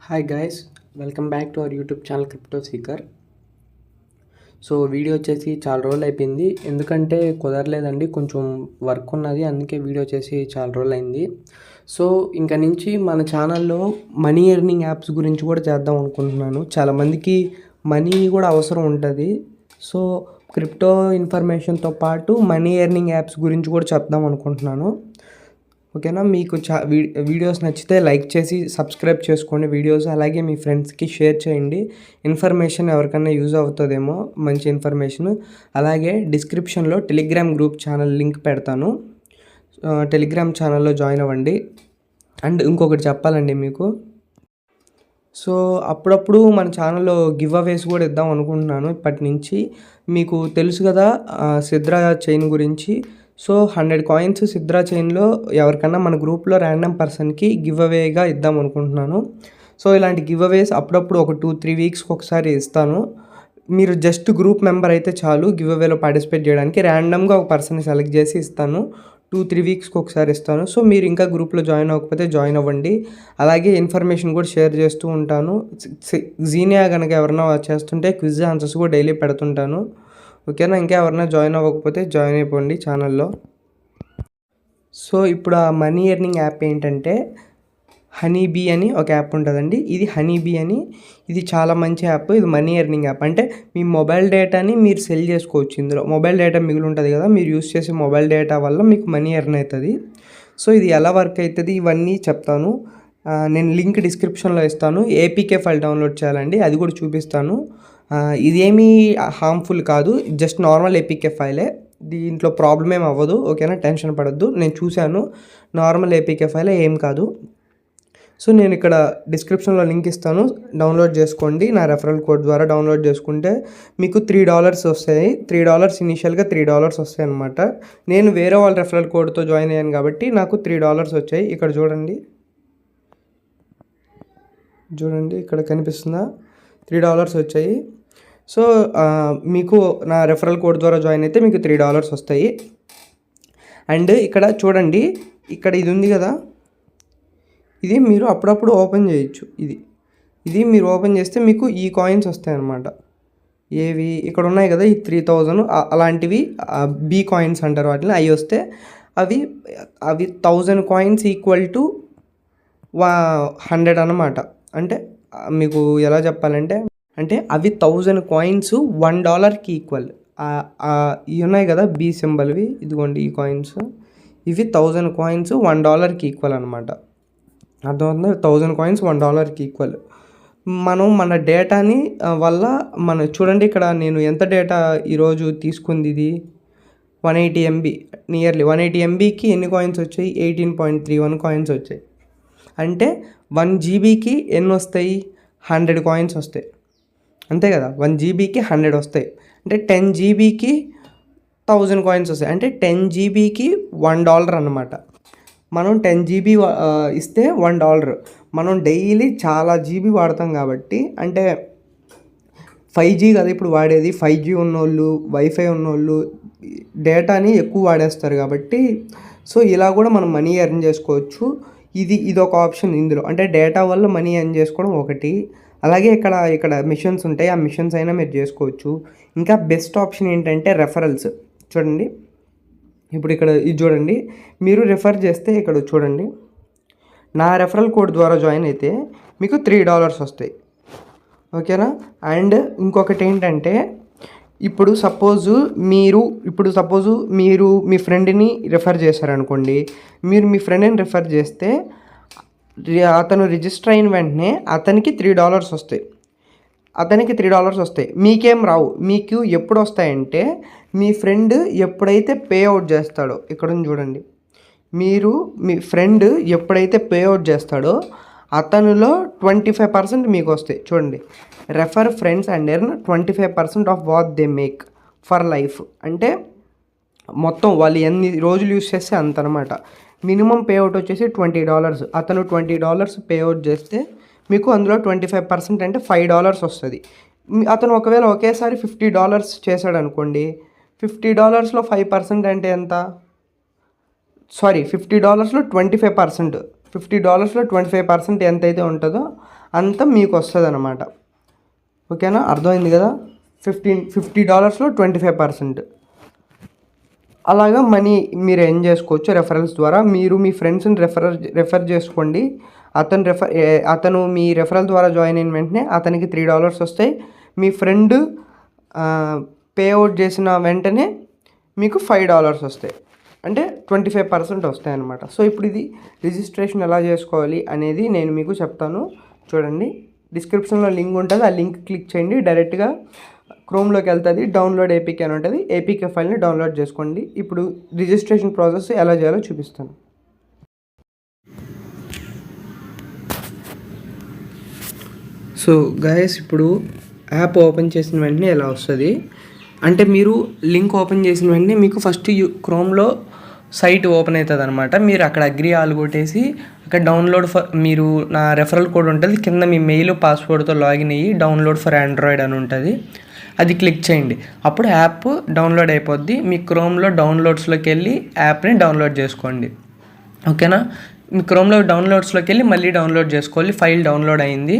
Hi guys, welcome back to our YouTube channel crypto seeker. So video వచ్చేసి చాలా రోజులు అయిపోయింది, ఎందుకంటే కుదరలేదండి, కొంచెం వర్క్ ఉన్నది, అందుకే వీడియో వచ్చేసి చాలా రోజులు అయింది. సో ఇంకా నుంచి మన ఛానల్లో మనీ ఎర్నింగ్ యాప్స్ గురించి కూడా చేద్దాం అనుకుంటున్నాను. చాలామందికి మనీ కూడా అవసరం ఉంటుంది. సో క్రిప్టో ఇన్ఫర్మేషన్తో పాటు మనీ ఎర్నింగ్ యాప్స్ గురించి కూడా చెప్దాం అనుకుంటున్నాను. ఓకేనా? మీకు వీడియోస్ నచ్చితే లైక్ చేసి సబ్స్క్రైబ్ చేసుకోండి వీడియోస్, అలాగే మీ ఫ్రెండ్స్కి షేర్ చేయండి. ఇన్ఫర్మేషన్ ఎవరికైనా యూజ్ అవుతుందేమో, మంచి ఇన్ఫర్మేషన్. అలాగే డిస్క్రిప్షన్లో టెలిగ్రామ్ గ్రూప్ ఛానల్ లింక్ పెడతాను, టెలిగ్రామ్ ఛానల్లో జాయిన్ అవ్వండి. అండ్ ఇంకొకటి చెప్పాలండి మీకు, సో అప్పుడప్పుడు మన ఛానల్లో గివ్ అవేస్ కూడా ఇద్దాం అనుకుంటున్నాను ఇప్పటి నుంచి. మీకు తెలుసు కదా సిద్రా చైన్ గురించి. సో 100 కాయిన్స్ సిద్రా చైన్లో ఎవరికన్నా మన గ్రూప్లో ర్యాండమ్ పర్సన్కి గివ్ అవేగా ఇద్దాం అనుకుంటున్నాను. సో ఇలాంటి గివ్ అవేస్ అప్పుడప్పుడు ఒక 2-3 వీక్స్కి ఒకసారి ఇస్తాను. మీరు జస్ట్ గ్రూప్ మెంబర్ అయితే చాలు గివ్ అవేలో పార్టిసిపేట్ చేయడానికి. ర్యాండమ్గా ఒక పర్సన్ని సెలెక్ట్ చేసి ఇస్తాను, 2-3 వీక్స్కి ఒకసారి ఇస్తాను. సో మీరు ఇంకా గ్రూప్లో జాయిన్ అవ్వకపోతే జాయిన్ అవ్వండి. అలాగే ఇన్ఫర్మేషన్ కూడా షేర్ చేస్తూ ఉంటాను. జీనియా కనుక ఎవరైనా చేస్తుంటే క్విజ్ ఆన్సర్స్ కూడా డైలీ పెడుతుంటాను. ఓకేనా? ఇంకా ఎవరైనా జాయిన్ అవ్వకపోతే జాయిన్ అయిపోండి ఛానల్లో. సో ఇప్పుడు ఆ మనీ ఎర్నింగ్ యాప్ ఏంటంటే హనీబీ అని ఒక యాప్ ఉంటుందండి. ఇది హనీబీ అని, ఇది చాలా మంచి యాప్. ఇది మనీ ఎర్నింగ్ యాప్. అంటే మీ మొబైల్ డేటాని మీరు సెల్ చేసుకోవచ్చు ఇందులో. మొబైల్ డేటా మిగిలి ఉంటుంది కదా, మీరు యూస్ చేసే మొబైల్ డేటా వల్ల మీకు మనీ ఎర్న్ అవుతుంది. సో ఇది ఎలా వర్క్ అవుతుంది ఇవన్నీ చెప్తాను. నేను లింక్ డిస్క్రిప్షన్లో ఇస్తాను. ఏపీకే ఫైల్ డౌన్లోడ్ చేయాలండి, అది కూడా చూపిస్తాను. ఇదేమీ హార్మ్ఫుల్ కాదు, జస్ట్ నార్మల్ ఏపీకే ఫైలే. దీంట్లో ప్రాబ్లం ఏం అవ్వదు. ఓకేనా? టెన్షన్ పడద్దు, నేను చూశాను, నార్మల్ ఏపీకే ఫైలే, ఏం కాదు. సో నేను ఇక్కడ డిస్క్రిప్షన్లో లింక్ ఇస్తాను, డౌన్లోడ్ చేసుకోండి. నా రెఫరల్ కోడ్ ద్వారా డౌన్లోడ్ చేసుకుంటే మీకు $3 వస్తాయి. $3 ఇనీషియల్గా $3 వస్తాయి అనమాట. నేను వేరే వాళ్ళ రెఫరల్ కోడ్తో జాయిన్ అయ్యాను కాబట్టి నాకు $3 వచ్చాయి. ఇక్కడ చూడండి, ఇక్కడ కనిపిస్తుందా? $3 వచ్చాయి. సో మీకు నా రెఫరల్ కోడ్ ద్వారా జాయిన్ అయితే మీకు $3 వస్తాయి. అండ్ ఇక్కడ చూడండి, ఇక్కడ ఇది ఉంది కదా, ఇది మీరు అప్పుడప్పుడు ఓపెన్ చేయొచ్చు. ఇది మీరు ఓపెన్ చేస్తే మీకు ఈ కాయిన్స్ వస్తాయి అన్నమాట. ఏవి ఇక్కడ ఉన్నాయి కదా, ఈ 3000 అలాంటివి బీ కాయిన్స్ అంటారు వాటిని. అవి వస్తే అవి 1000 కాయిన్స్ ఈక్వల్ టు 100 అన్నమాట. అంటే మీకు ఎలా చెప్పాలంటే, అవి 1000 కాయిన్స్ $1కి ఈక్వల్. ఇవి ఉన్నాయి కదా బీ సింబల్వి, ఇదిగోండి ఈ కాయిన్స్, ఇవి 1000 కాయిన్స్ $1కి ఈక్వల్ అనమాట. అర్థమవుతుంది? 1000 కాయిన్స్ $1కి ఈక్వల్. మనం మన డేటాని వల్ల చూడండి, ఇక్కడ నేను ఎంత డేటా ఈరోజు తీసుకుంది, ఇది 180 MB, నియర్లీ 180 MBకి ఎన్ని కాయిన్స్ వచ్చాయి? 18.31 కాయిన్స్ వచ్చాయి. అంటే 1 GBకి ఎన్ని వస్తాయి? 100 కాయిన్స్ వస్తాయి, అంతే కదా? 1 GBకి 100 వస్తాయి. అంటే 10 GBకి 1000 కాయిన్స్ వస్తాయి. అంటే 10 GBకి $1 అన్నమాట. మనం 10 GB ఇస్తే $1. మనం డైలీ చాలా GB వాడతాం కాబట్టి, అంటే 5G కదా ఇప్పుడు వాడేది, 5G ఉన్నోళ్ళు, వైఫై ఉన్నోళ్ళు డేటాని ఎక్కువ వాడేస్తారు కాబట్టి, సో ఇలా కూడా మనం మనీ ఎర్న్ చేసుకోవచ్చు. ఇది ఒక ఆప్షన్ ఇందులో. అంటే డేటా వల్ల మనీ ఎర్న్ చేసుకోవడం ఒకటి. అలాగే ఇక్కడ మిషన్స్ ఉంటాయి, ఆ మిషన్స్ అయినా మీరు చేసుకోవచ్చు. ఇంకా బెస్ట్ ఆప్షన్ ఏంటంటే రెఫరల్స్. చూడండి, ఇప్పుడు ఇక్కడ ఇది చూడండి, మీరు రెఫర్ చేస్తే ఇక్కడ చూడండి, నా రెఫరల్ కోడ్ ద్వారా జాయిన్ అయితే మీకు $3 వస్తాయి. ఓకేనా? అండ్ ఇంకొకటి ఏంటంటే, ఇప్పుడు సపోజు మీరు మీ ఫ్రెండ్ని రెఫర్ చేశారనుకోండి. మీరు మీ ఫ్రెండ్ని రెఫర్ చేస్తే అతను రిజిస్టర్ అయిన వెంటనే అతనికి $3 వస్తాయి. మీకేం రావు. మీకు ఎప్పుడు వస్తాయంటే, మీ ఫ్రెండ్ ఎప్పుడైతే పే అవుట్ చేస్తాడో, ఇక్కడ చూడండి, మీ ఫ్రెండ్ ఎప్పుడైతే పే అవుట్ చేస్తాడో అతనిలో 25% మీకు వస్తాయి. చూడండి, refer friends and earn 25% of what they make for life. అంటే మొత్తం వాళ్ళు ఎన్ని రోజులు యూస్ చేస్తే అంత అనమాట. మినిమం పే అవుట్ వచ్చేసి $20. అతను $20 పే అవుట్ చేస్తే మీకు అందులో 25% అంటే $5 వస్తుంది. అతను ఒకవేళ ఒకేసారి $50 చేశాడు అనుకోండి, $50లో 5% అంటే ఎంత? $50లో 25%, $50లో 25% ఎంతైతే ఉంటుందో అంత మీకు వస్తుంది అనమాట. ఓకేనా, అర్థమైంది కదా. $50లో 25%. అలాగా మనీ మీరు ఎర్న్ చేసుకోవచ్చు రెఫరల్స్ ద్వారా. మీరు మీ ఫ్రెండ్స్ని రెఫర్ చేసుకోండి. అతను మీ రెఫరల్ ద్వారా జాయిన్ అయిన వెంటనే అతనికి $3 వస్తాయి. మీ ఫ్రెండ్ పే అవుట్ చేసిన వెంటనే మీకు $5 వస్తాయి. అంటే 25% వస్తాయి అన్నమాట. సో ఇప్పుడు ఇది రిజిస్ట్రేషన్ ఎలా చేసుకోవాలి అనేది నేను మీకు చెప్తాను. చూడండి, డిస్క్రిప్షన్లో లింక్ ఉంటుంది. ఆ లింక్ క్లిక్ చేయండి, డైరెక్ట్గా క్రోమ్లోకి వెళ్తుంది. డౌన్లోడ్ ఏపీకే అని ఉంటుంది. ఏపీకే ఫైల్ని డౌన్లోడ్ చేసుకోండి. ఇప్పుడు రిజిస్ట్రేషన్ ప్రాసెస్ ఎలా చేయాలో చూపిస్తాను. సో గైస్, ఇప్పుడు యాప్ ఓపెన్ చేసిన వెంటనే ఎలా వస్తుంది అంటే, మీరు లింక్ ఓపెన్ చేసిన వెంటనే మీకు ఫస్ట్ క్రోమ్లో సైట్ ఓపెన్ అవుతుంది అనమాట. మీరు అక్కడ అగ్రీ ఆల్ కొట్టేసి అక్కడ డౌన్లోడ్ ఫర్, మీరు నా రెఫరల్ కోడ్ ఉంటుంది కింద, మీ మెయిల్ పాస్వర్డ్తో లాగిన్ అయ్యి డౌన్లోడ్ ఫర్ ఆండ్రాయిడ్ అని ఉంటుంది, అది క్లిక్ చేయండి. అప్పుడు యాప్ డౌన్లోడ్ అయిపోద్ది. మీ క్రోమ్లో డౌన్లోడ్స్లోకి వెళ్ళి యాప్ని డౌన్లోడ్ చేసుకోండి. ఓకేనా, మీ క్రోమ్లో డౌన్లోడ్స్లోకి వెళ్ళి మళ్ళీ డౌన్లోడ్ చేసుకోవాలి. ఫైల్ డౌన్లోడ్ అయింది.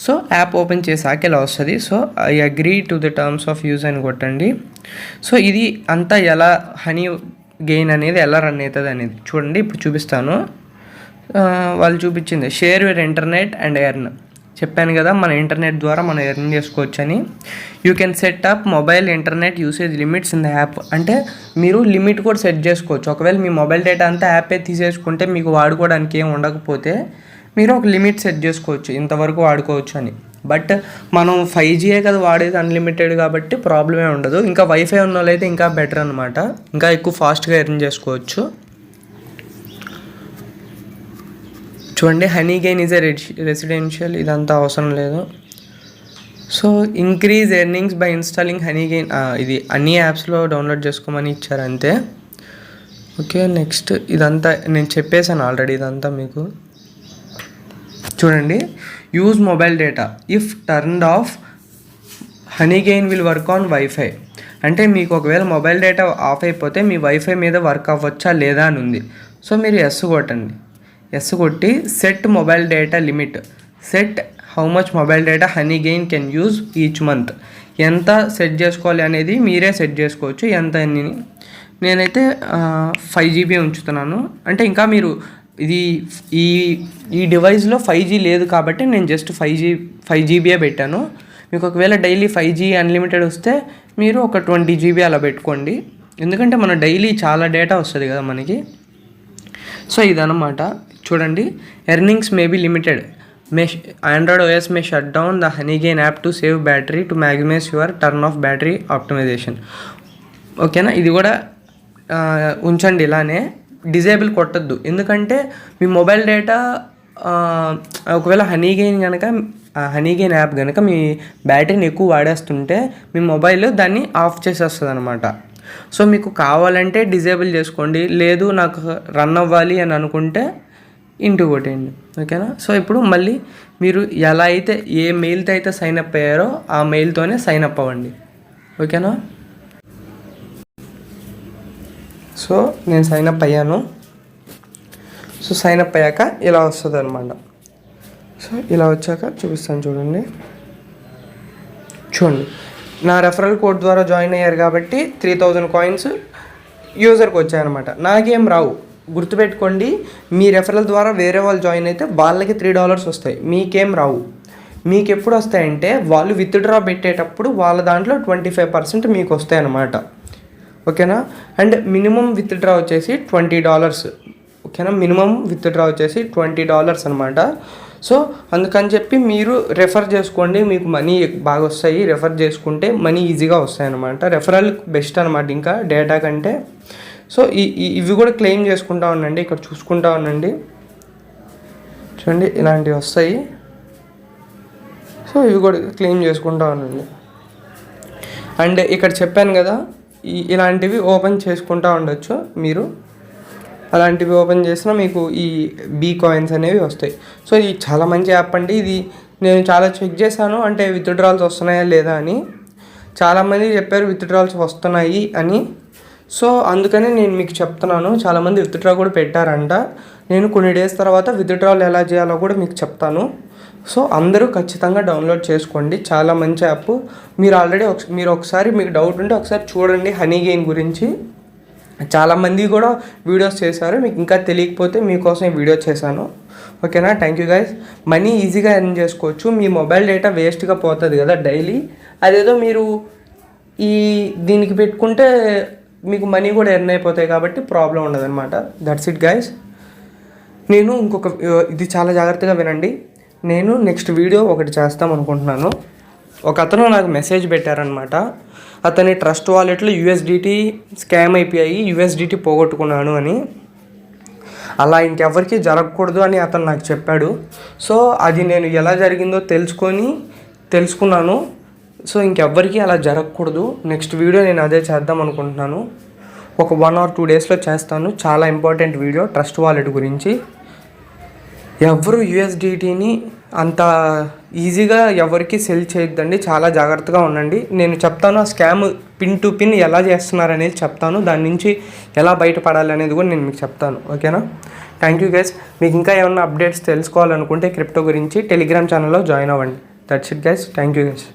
సో యాప్ ఓపెన్ చేసాక ఇలా వస్తుంది. So I agree to the terms of use అని కొట్టండి. సో ఇది అంతా ఎలా హనీ గెయిన్ అనేది ఎలా రన్ అవుతుంది అనేది చూడండి. ఇప్పుడు చూపిస్తాను. వాళ్ళు చూపించింది share your internet and earn. చెప్పాను కదా, మన ఇంటర్నెట్ ద్వారా మనం ఎర్న్ చేసుకోవచ్చు అని. You can set up mobile internet usage limits in the app. అంటే మీరు లిమిట్ కూడా సెట్ చేసుకోవచ్చు. ఒకవేళ మీ మొబైల్ డేటా అంతా యాపే తీసేసుకుంటే మీకు వాడుకోవడానికి ఏం ఉండకపోతే మీరు ఒక లిమిట్ సెట్ చేసుకోవచ్చు, ఇంతవరకు వాడుకోవచ్చు అని. బట్ మనం 5Gయే కదా వాడేది, అన్లిమిటెడ్ కాబట్టి ప్రాబ్లమే ఉండదు. ఇంకా వైఫై ఉన్న వాళ్ళైతే ఇంకా బెటర్ అనమాట, ఇంకా ఎక్కువ ఫాస్ట్గా ఎర్న్ చేసుకోవచ్చు. చూడండి, honey gain is a residential, ఇదంతా అవసరం లేదు. So increase earnings by installing honey gain, ఇది అన్ని యాప్స్లో డౌన్లోడ్ చేసుకోమని ఇచ్చారు అంతే. ఓకే, నెక్స్ట్ ఇదంతా నేను చెప్పేశాను ఆల్రెడీ, ఇదంతా మీకు చూడండి. Use mobile data if turned of, honey gain will work on wifi. అంటే మీకు ఒకవేళ మొబైల్ డేటా ఆఫ్ అయిపోతే మీ వైఫై మీద వర్క్ అవ్వచ్చా లేదా అని ఉంది. సో మీరు ఎస్ కొట్టండి. ఎస్ కొట్టి set mobile data limit, set how much mobile data honey gain can use each month. ఎంత సెట్ చేసుకోవాలి అనేది మీరే సెట్ చేసుకోవచ్చు, ఎంత అని. నేనైతే 5GB ఉంచుతున్నాను. అంటే ఇంకా మీరు ఇది ఈ డివైస్లో 5G లేదు కాబట్టి నేను జస్ట్ 5GB పెట్టాను. మీకు ఒకవేళ డైలీ 5G అన్లిమిటెడ్ వస్తే మీరు ఒక 20GB అలా పెట్టుకోండి, ఎందుకంటే మన డైలీ చాలా డేటా వస్తుంది కదా మనకి. సో ఇదన్నమాట. చూడండి, earnings may be limited. Android OS may shut down the HoneyGain app to save battery to maximize your turn off battery optimization. ఓకేనా, ఇది కూడా ఉంచండి ఇలానే, డిజేబుల్ కొట్టద్దు. ఎందుకంటే మీ మొబైల్ డేటా ఒకవేళ హనీగెయిన్ యాప్ కనుక మీ బ్యాటరీని ఎక్కువ వాడేస్తుంటే మీ మొబైల్ దాన్ని ఆఫ్ చేసేస్తుంది అనమాట. సో మీకు కావాలంటే డిజేబుల్ చేసుకోండి, లేదు నాకు రన్ అవ్వాలి అని అనుకుంటే ఇంటూ కొట్టేయండి. ఓకేనా, సో ఇప్పుడు మళ్ళీ మీరు ఎలా అయితే ఏ మెయిల్తో అయితే సైన్ అప్ అయ్యారో ఆ మెయిల్తోనే సైన్ అప్ అవ్వండి. ఓకేనా, సో నేను సైన్ అప్ అయ్యాను. సో సైన్ అప్ అయ్యాక ఇలా వస్తుంది అనమాట. సో ఇలా వచ్చాక చూపిస్తాను చూడండి. నా రెఫరల్ కోడ్ ద్వారా జాయిన్ అయ్యారు కాబట్టి 3000 కాయిన్స్ యూజర్కి వచ్చాయన్నమాట. నాకేం రావు, గుర్తుపెట్టుకోండి. మీ రెఫరల్ ద్వారా వేరే వాళ్ళు జాయిన్ అయితే వాళ్ళకి $3 వస్తాయి, మీకేం రావు. మీకు ఎప్పుడు వస్తాయంటే వాళ్ళు విత్డ్రా పెట్టేటప్పుడు వాళ్ళ దాంట్లో 25% మీకు వస్తాయి అన్నమాట. ఓకేనా, అండ్ మినిమం విత్డ్రా వచ్చేసి $20. ఓకేనా, మినిమం విత్డ్రా వచ్చేసి $20 అనమాట. సో అందుకని చెప్పి మీరు రెఫర్ చేసుకోండి, మీకు మనీ బాగా వస్తాయి. రెఫర్ చేసుకుంటే మనీ ఈజీగా వస్తాయి అన్నమాట. రెఫరల్ బెస్ట్ అనమాట ఇంకా డేటా కంటే. సో ఇవి కూడా క్లెయిమ్ చేసుకుంటా ఉండండి, ఇక్కడ చూసుకుంటా ఉండండి. చూడండి, ఇలాంటివి వస్తాయి. సో ఇవి కూడా క్లెయిమ్ చేసుకుంటా ఉండండి. అండ్ ఇక్కడ చెప్పాను కదా, ఇలాంటివి ఓపెన్ చేసుకుంటూ ఉండొచ్చు మీరు. అలాంటివి ఓపెన్ చేసినా మీకు ఈ బీ కాయిన్స్ అనేవి వస్తాయి. సో ఇది చాలా మంచి యాప్ అండి. ఇది నేను చాలా చెక్ చేశాను, అంటే విత్డ్రాల్స్ వస్తున్నాయా లేదా అని. చాలామంది చెప్పారు విత్డ్రాల్స్ వస్తున్నాయి అని. సో అందుకని నేను మీకు చెప్తున్నాను. చాలామంది విత్డ్రా కూడా పెట్టారంట. నేను కొన్ని డేస్ తర్వాత విత్డ్రాల్ ఎలా చేయాలో కూడా మీకు చెప్తాను. సో అందరూ ఖచ్చితంగా డౌన్లోడ్ చేసుకోండి, చాలా మంచి యాప్. మీరు ఆల్రెడీ మీరు ఒకసారి మీకు డౌట్ ఉంటే ఒకసారి చూడండి హనీ గెయిన్ గురించి. చాలామంది కూడా వీడియోస్ చేశారు, మీకు ఇంకా తెలియకపోతే మీకోసం ఈ వీడియో చేశాను. ఓకేనా, థ్యాంక్ యూ గైస్. మనీ ఈజీగా ఎర్న్ చేసుకోవచ్చు. మీ మొబైల్ డేటా వేస్ట్గా పోతుంది కదా డైలీ, అదేదో మీరు దీనికి పెట్టుకుంటే మీకు మనీ కూడా ఎర్న్ అయిపోతాయి కాబట్టి ప్రాబ్లం ఉండదు అనమాట. That's it guys. నేను ఇది చాలా జాగ్రత్తగా వినండి. నేను నెక్స్ట్ వీడియో ఒకటి చేస్తాం అనుకుంటున్నాను. ఒక అతను నాకు మెసేజ్ పెట్టారనమాట, అతని ట్రస్ట్ వాలెట్లో యూఎస్డిటీ స్కామ్ అయిపోయాయి, యూఎస్డిటీ పోగొట్టుకున్నాను అని. అలా ఇంకెవరికి జరగకూడదు అని అతను నాకు చెప్పాడు. సో అది నేను ఎలా జరిగిందో తెలుసుకున్నాను. సో ఇంకెవ్వరికి అలా జరగకూడదు. నెక్స్ట్ వీడియో నేను అదే చేద్దాం అనుకుంటున్నాను. ఒక 1 or 2 డేస్లో చేస్తాను. చాలా ఇంపార్టెంట్ వీడియో ట్రస్ట్ వాలెట్ గురించి. ఎవరు యూఎస్డిటీని అంత ఈజీగా ఎవరికి సెల్ చేయొద్దండి, చాలా జాగ్రత్తగా ఉండండి. నేను చెప్తాను ఆ స్కామ్ పిన్ టు పిన్ ఎలా చేస్తున్నారు అనేది చెప్తాను, దాని నుంచి ఎలా బయటపడాలి అనేది కూడా నేను మీకు చెప్తాను. ఓకేనా, థ్యాంక్ యూ గైస్. మీకు ఇంకా ఏమన్నా అప్డేట్స్ తెలుసుకోవాలనుకుంటే క్రిప్టో గురించి టెలిగ్రామ్ ఛానల్లో జాయిన్ అవ్వండి. That's it guys, thank you guys.